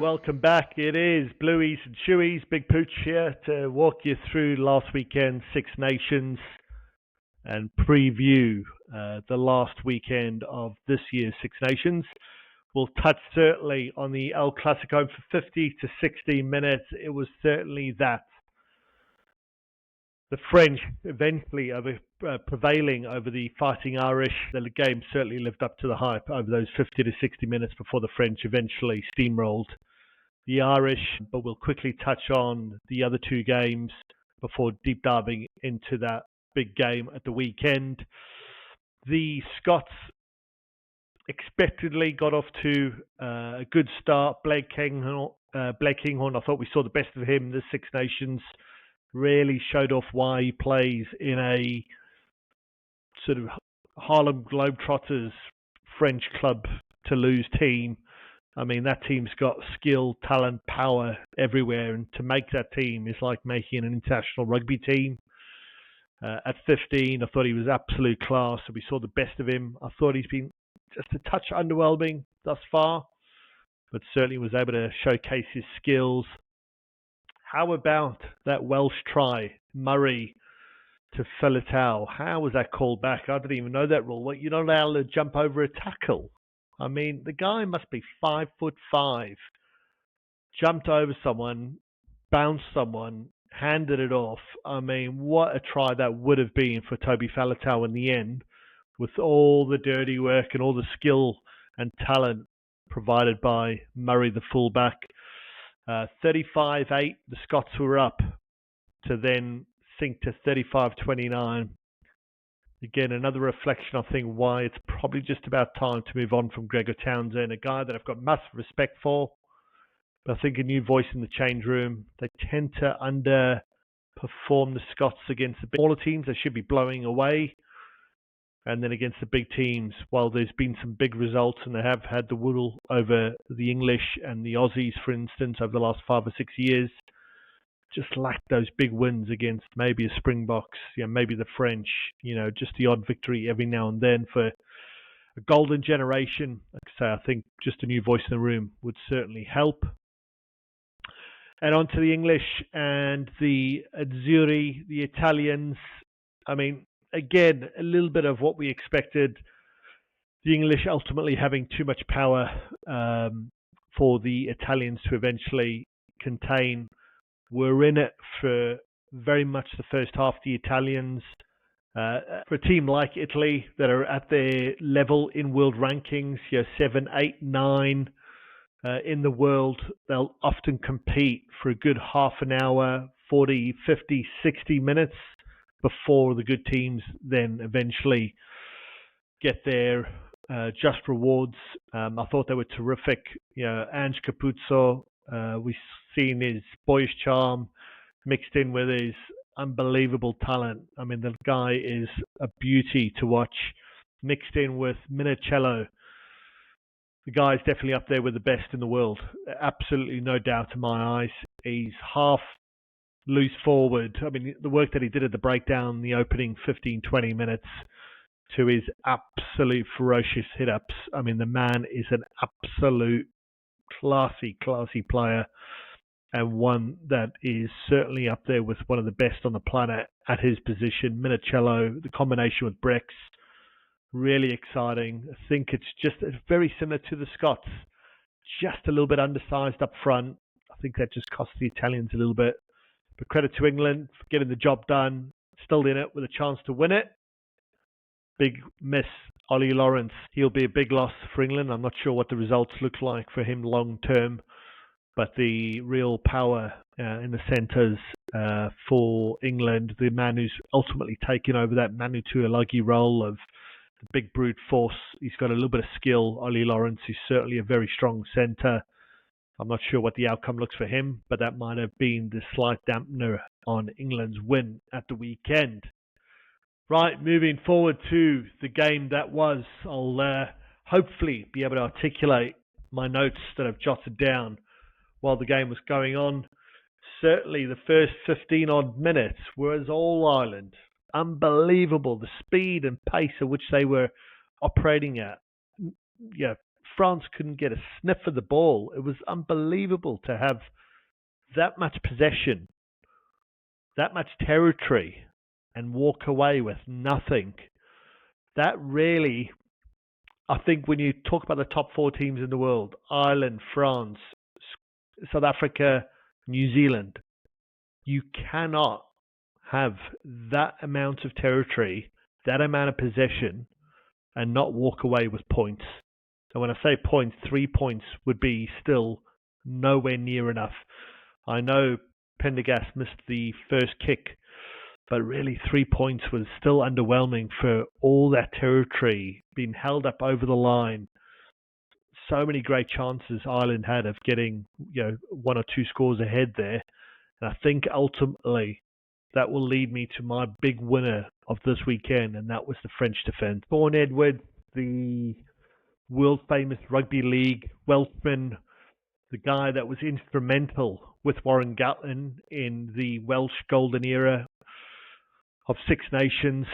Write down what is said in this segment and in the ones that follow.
welcome back. It is Blueies and Shoeies, Big Pooch here to walk you through last weekend's Six Nations and preview the last weekend of this year's Six Nations. We'll touch certainly on the El Clasico for 50 to 60 minutes. It was certainly that. The French eventually prevailing over the Fighting Irish. The game certainly lived up to the hype over those 50 to 60 minutes before the French eventually steamrolled the Irish. But we'll quickly touch on the other two games before deep diving into that big game at the weekend. The Scots expectedly got off to a good start. Blake Kinghorn, I thought we saw the best of him in the Six Nations. Really showed off why he plays in a sort of Harlem Globetrotters French club Toulouse team. I mean, that team's got skill, talent, power everywhere, and to make that team is like making an international rugby team. At 15, I thought he was absolute class, so we saw the best of him. I thought he's been just a touch underwhelming thus far, but certainly was able to showcase his skills. How about that Welsh try, Murray to Faletau? How was that called back? I didn't even know that rule. What, you're not allowed to jump over a tackle? I mean, the guy must be 5'5", jumped over someone, bounced someone, handed it off. I mean, what a try that would have been for Toby Faletau in the end, with all the dirty work and all the skill and talent provided by Murray, the fullback. 35-8, the Scots were up to then sink to 35-29. Again, another reflection, I think, why it's probably just about time to move on from Gregor Townsend, a guy that I've got massive respect for. But I think a new voice in the change room. They tend to underperform the Scots against the smaller teams. They should be blowing away. And then against the big teams, while there's been some big results and they have had the woodle over the English and the Aussies, for instance, over the last 5 or 6 years, just lack those big wins against maybe a Springboks, maybe the French, just the odd victory every now and then for a golden generation. Like I say, I think just a new voice in the room would certainly help. And on to the English and the Azzurri, the Italians. I mean, again, a little bit of what we expected. The English ultimately having too much power for the Italians to eventually contain. Were in it for very much the first half. The Italians, for a team like Italy that are at their level in world rankings, 7, 8, 9 in the world, they'll often compete for a good half an hour, 40, 50, 60 minutes before the good teams then eventually get their just rewards. I thought they were terrific. Ange Capuzzo, we've seen his boyish charm mixed in with his unbelievable talent. I mean, the guy is a beauty to watch, mixed in with Minicello. The guy's definitely up there with the best in the world. Absolutely no doubt in my eyes. He's half loose forward. I mean, the work that he did at the breakdown, the opening 15, 20 minutes to his absolute ferocious hit-ups. I mean, the man is an absolute classy player, and one that is certainly up there with one of the best on the planet at his position. Minicello, the combination with Brex, really exciting. I think it's just very similar to the Scots. Just a little bit undersized up front. I think that just cost the Italians a little bit. But credit to England for getting the job done. Still in it with a chance to win it. Big miss, Ollie Lawrence. He'll be a big loss for England. I'm not sure what the results look like for him long term. But the real power in the centres for England, the man who's ultimately taken over that Manu Tuilagi role of the big brute force. He's got a little bit of skill. Ollie Lawrence is certainly a very strong centre. I'm not sure what the outcome looks for him, but that might have been the slight dampener on England's win at the weekend. Right, moving forward to the game that was. I'll hopefully be able to articulate my notes that I've jotted down while the game was going on. Certainly the first 15-odd minutes was all Ireland. Unbelievable, the speed and pace at which they were operating at. France couldn't get a sniff of the ball. It was unbelievable to have that much possession, that much territory, and walk away with nothing. That really, I think when you talk about the top four teams in the world, Ireland, France, South Africa, New Zealand, you cannot have that amount of territory, that amount of possession, and not walk away with points. And when I say points, 3 points would be still nowhere near enough. I know Pendergast missed the first kick, but really 3 points was still underwhelming for all that territory being held up over the line. So many great chances Ireland had of getting, 1 or 2 scores ahead there. And I think ultimately that will lead me to my big winner of this weekend, and that was the French defence. Vaughan Edwards, the world famous rugby league Welshman, the guy that was instrumental with Warren Gatland in the Welsh golden era of Six Nations,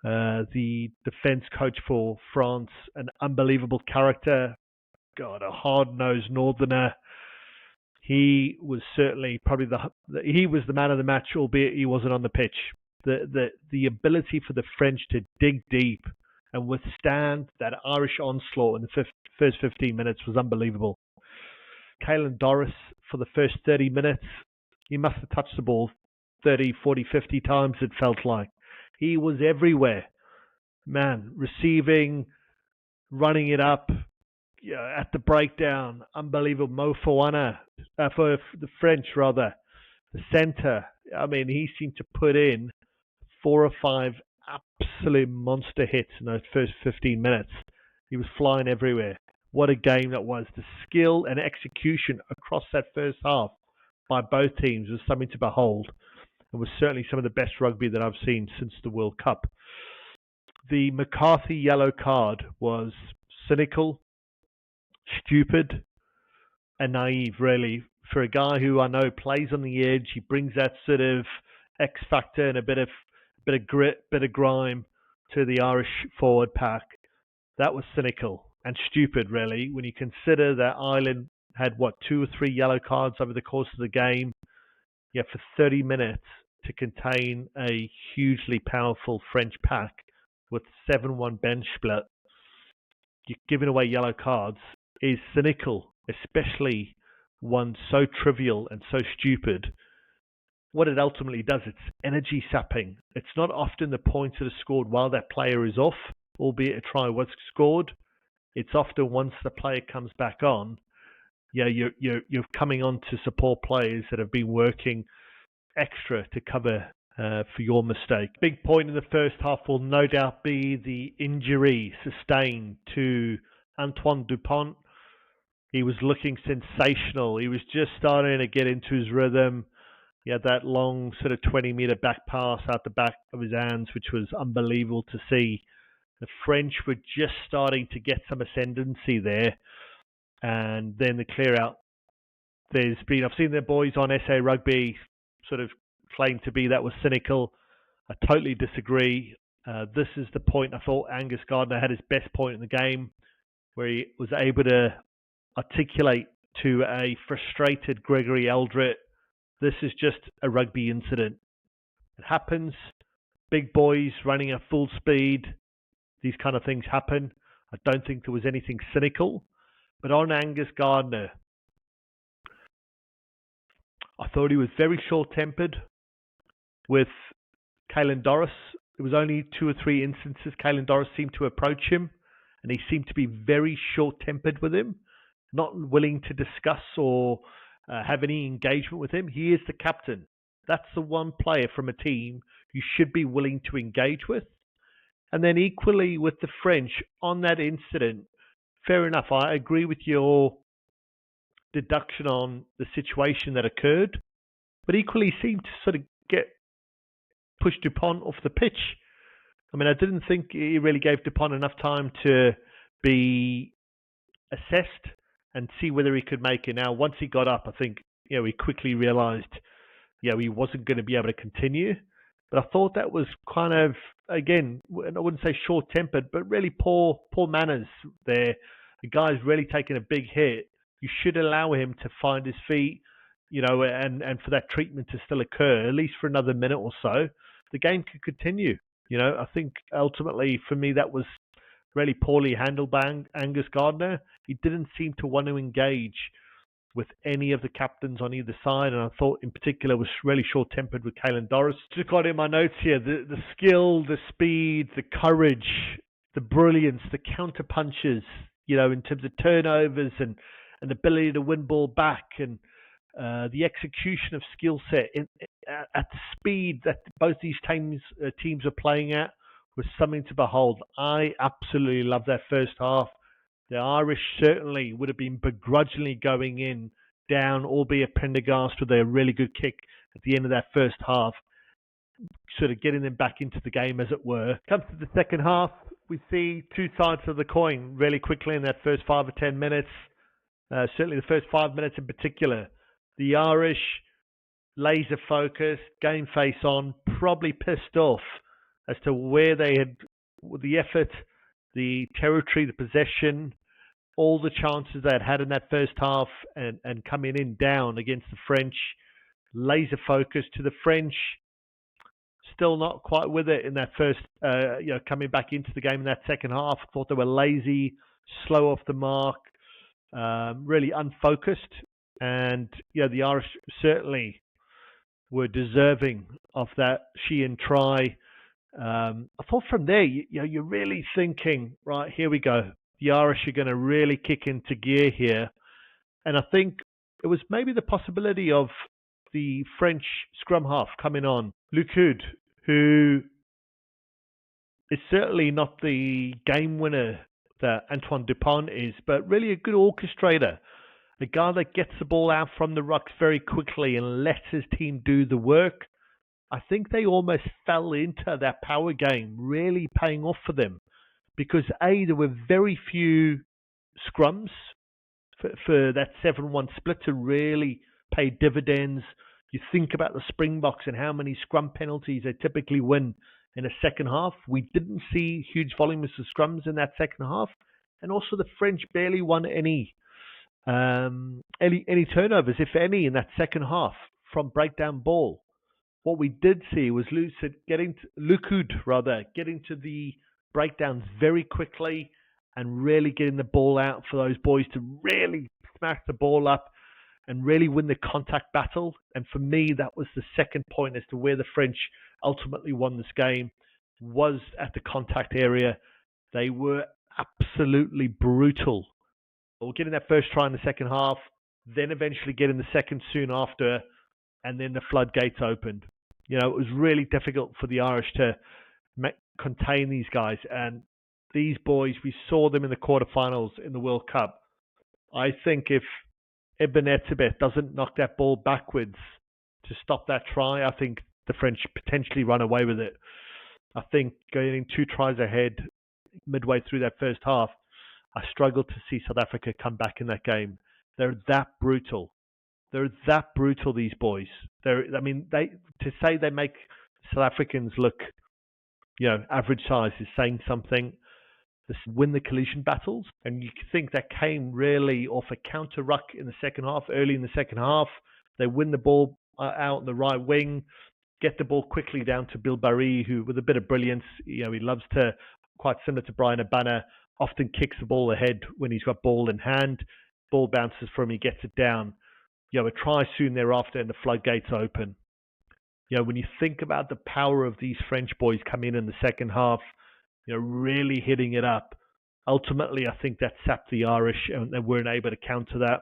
the defence coach for France, an unbelievable character, God, a hard-nosed northerner. He was certainly probably he was the man of the match, albeit he wasn't on the pitch. The ability for the French to dig deep and withstand that Irish onslaught in the first 15 minutes was unbelievable. Caelan Doris, for the first 30 minutes, he must have touched the ball 30, 40, 50 times, it felt like. He was everywhere. Man, receiving, running it up, at the breakdown, unbelievable. Mo Fofana, for the French rather, the centre. I mean, he seemed to put in 4 or 5 absolute monster hits in those first 15 minutes. He was flying everywhere. What a game that was. The skill and execution across that first half by both teams was something to behold. It was certainly some of the best rugby that I've seen since the World Cup. The McCarthy yellow card was cynical, stupid, and naive, really, for a guy who I know plays on the edge. He brings that sort of X factor and a bit of grit, bit of grime to the Irish forward pack. That was cynical and stupid, really, when you consider that Ireland had 2 or 3 yellow cards over the course of the game. For 30 minutes to contain a hugely powerful French pack with 7-1 bench split, you're giving away yellow cards is cynical, especially one so trivial and so stupid. What it ultimately does, it's energy sapping. It's not often the points that are scored while that player is off, albeit a try was scored. It's often once the player comes back on, you're coming on to support players that have been working extra to cover for your mistake. Big point in the first half will no doubt be the injury sustained to Antoine Dupont. He was looking sensational. He was just starting to get into his rhythm. He had that long sort of 20-meter back pass out the back of his hands, which was unbelievable to see. The French were just starting to get some ascendancy there. And then the clear out. I've seen their boys on SA Rugby sort of claim to be that was cynical. I totally disagree. This is the point I thought Angus Gardner had his best point in the game, where he was able to articulate to a frustrated Gregory Eldred, this is just a rugby incident. It happens. Big boys running at full speed. These kind of things happen. I don't think there was anything cynical. But on Angus Gardner, I thought he was very short-tempered with Caelan Doris. There was only 2 or 3 instances Caelan Doris seemed to approach him, and he seemed to be very short-tempered with him, not willing to discuss or have any engagement with him. He is the captain. That's the one player from a team you should be willing to engage with. And then equally with the French, on that incident, fair enough, I agree with your deduction on the situation that occurred, but equally seemed to sort of push Dupont off the pitch. I mean, I didn't think he really gave Dupont enough time to be assessed and see whether he could make it. Now, once he got up, I think he quickly realised he wasn't going to be able to continue. But I thought that was kind of, again, I wouldn't say short-tempered, but really poor manners there. The guy's really taken a big hit. You should allow him to find his feet, and for that treatment to still occur, at least for another minute or so. The game could continue. I think ultimately for me that was really poorly handled by Angus Gardner. He didn't seem to want to engage with any of the captains on either side, and I thought in particular was really short-tempered with Caelan Doris. Just got in my notes here, the skill, the speed, the courage, the brilliance, the counter punches, in terms of turnovers and ability to win ball back, and the execution of skill set at the speed that both these teams are playing at was something to behold. I absolutely love that first half. The Irish certainly would have been begrudgingly going in down, albeit Prendergast with a really good kick at the end of that first half, sort of getting them back into the game, as it were. Comes to the second half, we see two sides of the coin really quickly in that first 5 or 10 minutes. Certainly the first 5 minutes in particular. The Irish, laser focused, game face on, probably pissed off as to where they had the effort, the territory, the possession, all the chances they had in that first half, and coming in down against the French. Laser focused to the French, still not quite with it in that first, coming back into the game in that second half. Thought they were lazy, slow off the mark, really unfocused. And the Irish certainly were deserving of that Sheehan try. I thought from there, you're really thinking, right, here we go. The Irish are going to really kick into gear here. And I think it was maybe the possibility of the French scrum half coming on, Lukud, who is certainly not the game winner that Antoine Dupont is, but really a good orchestrator. A guy that gets the ball out from the rucks very quickly and lets his team do the work. I think they almost fell into that power game, really paying off for them. Because there were very few scrums for that 7-1 split to really pay dividends. You think about the Springboks and how many scrum penalties they typically win in a second half. We didn't see huge volumes of scrums in that second half. And also the French barely won any turnovers, if any, in that second half from breakdown ball. What we did see was Lukud getting to the breakdowns very quickly and really getting the ball out for those boys to really smash the ball up and really win the contact battle. And for me, that was the second point as to where the French ultimately won this game, was at the contact area. They were absolutely brutal. We're getting that first try in the second half, then eventually getting the second soon after, and then the floodgates opened. It was really difficult for the Irish to contain these guys. And these boys, we saw them in the quarterfinals in the World Cup. I think if Eben Etzebeth doesn't knock that ball backwards to stop that try, I think the French potentially run away with it. I think getting 2 tries ahead midway through that first half, I struggled to see South Africa come back in that game. They're that brutal. They're that brutal, these boys. To say they make South Africans look, average size is saying something. They win the collision battles, and you think that came really off a counter ruck in the second half. Early in the second half, they win the ball out on the right wing, get the ball quickly down to Bill Barry, who, with a bit of brilliance, he loves to, quite similar to Brian Abana, often kicks the ball ahead when he's got ball in hand. Ball bounces from him, he gets it down. A try soon thereafter, and the floodgates open. When you think about the power of these French boys coming in the second half, really hitting it up. Ultimately, I think that sapped the Irish, and they weren't able to counter that.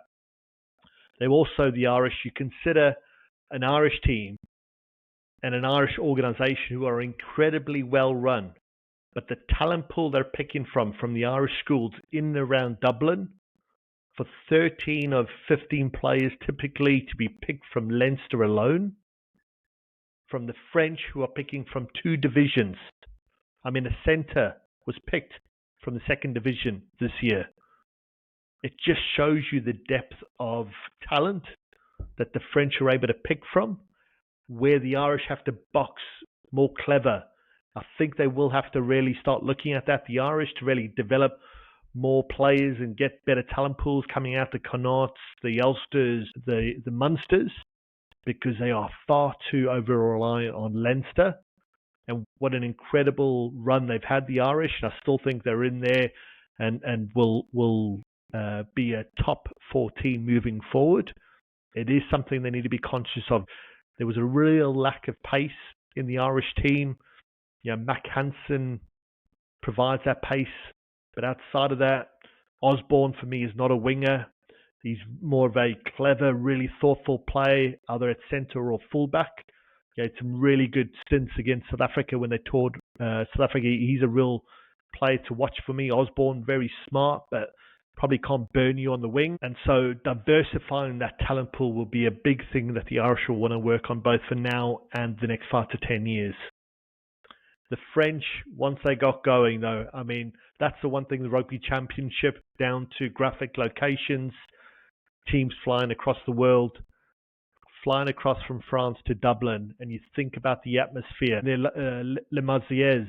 They also, the Irish, you consider an Irish team and an Irish organisation who are incredibly well run, but the talent pool they're picking from the Irish schools in and around Dublin, for 13 of 15 players typically to be picked from Leinster alone, from the French who are picking from 2 divisions. A centre was picked from the 2nd division this year. It just shows you the depth of talent that the French are able to pick from, where the Irish have to box more clever. I think they will have to really start looking at that. The Irish to really develop more players and get better talent pools coming out, the Connaughts, the Ulsters, the Munsters, because they are far too over-reliant on Leinster. And what an incredible run they've had, the Irish. And I still think they're in there and will be a top 14 moving forward. It is something they need to be conscious of. There was a real lack of pace in the Irish team. Mac Hansen provides that pace, but outside of that, Osborne for me is not a winger. He's more of a clever, really thoughtful player, either at centre or fullback. He had some really good stints against South Africa when they toured South Africa. He's a real player to watch for me. Osborne, very smart, but probably can't burn you on the wing. And so diversifying that talent pool will be a big thing that the Irish will want to work on both for now and the next 5 to 10 years. The French, once they got going, though, I mean, that's the one thing, the Rugby Championship, down to graphic locations, teams flying across the world, flying across from France to Dublin, and you think about the atmosphere, Les Marseillaise,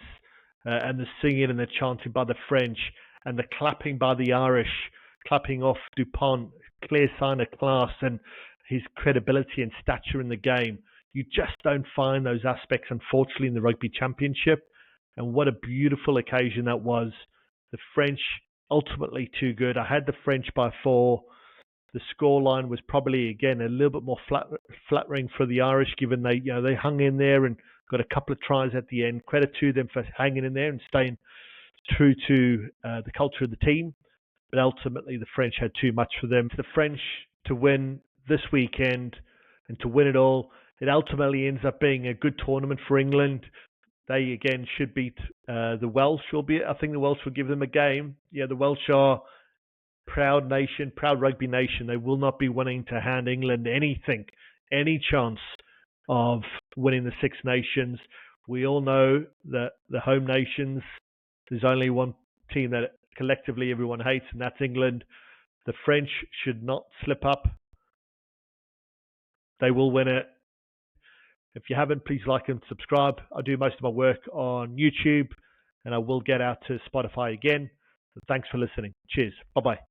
and the singing and the chanting by the French, and the clapping by the Irish, clapping off Dupont, clear sign of class and his credibility and stature in the game. You just don't find those aspects, unfortunately, in the Rugby Championship. And what a beautiful occasion that was. The French, ultimately too good. I had the French by 4. The scoreline was probably, again, a little bit more flattering for the Irish, given they hung in there and got a couple of tries at the end. Credit to them for hanging in there and staying true to the culture of the team. But ultimately, the French had too much for them. For the French to win this weekend and to win it all, it ultimately ends up being a good tournament for England. They, again, should beat the Welsh. I think the Welsh will give them a game. Yeah, the Welsh are proud nation, proud rugby nation. They will not be wanting to hand England anything, any chance of winning the Six Nations. We all know that the home nations, there's only one team that collectively everyone hates, and that's England. The French should not slip up. They will win it. If you haven't, please like and subscribe. I do most of my work on YouTube, and I will get out to Spotify again. So thanks for listening. Cheers. Bye-bye.